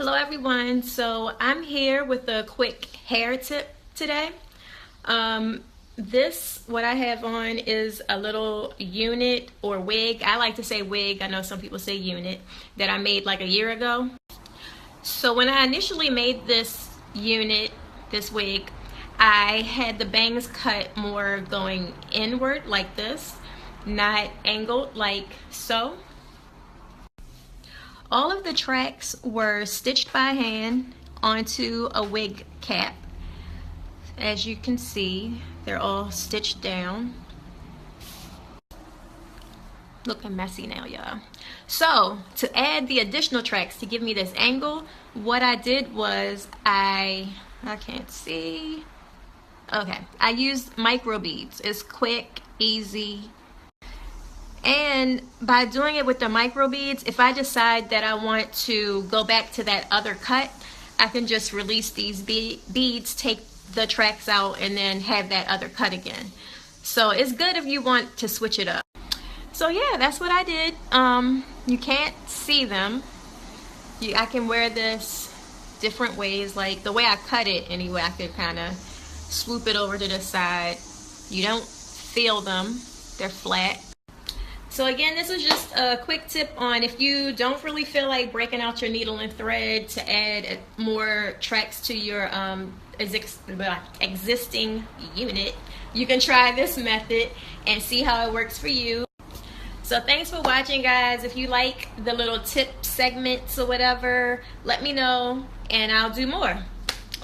Hello everyone, so I'm here with a quick hair tip today. What I have on is a little unit or wig. I like to say wig, I know some people say unit, that I made like a year ago. So when I initially made this unit, this wig, I had the bangs cut more going inward like this, not angled like so. All of the tracks were stitched by hand onto a wig cap. As you can see, they're all stitched down. Looking messy now, y'all. So, to add the additional tracks to give me this angle, what I did was I can't see. Okay, I used micro beads. It's quick, easy. And by doing it with the micro beads, if I decide that I want to go back to that other cut, I can just release these beads, take the tracks out, and then have that other cut again. So it's good if you want to switch it up. So yeah, that's what I did. You can't see them. I can wear this different ways, like the way I cut it anyway. I could kind of swoop it over to the side. You don't feel them, they're flat. So again, this is just a quick tip on if you don't really feel like breaking out your needle and thread to add more tracks to your existing unit, you can try this method and see how it works for you. So thanks for watching, guys. If you like the little tip segments or whatever, let me know and I'll do more.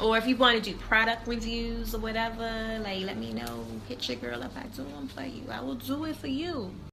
Or if you want to do product reviews or whatever, like let me know. Hit your girl if I do them for you. I will do it for you.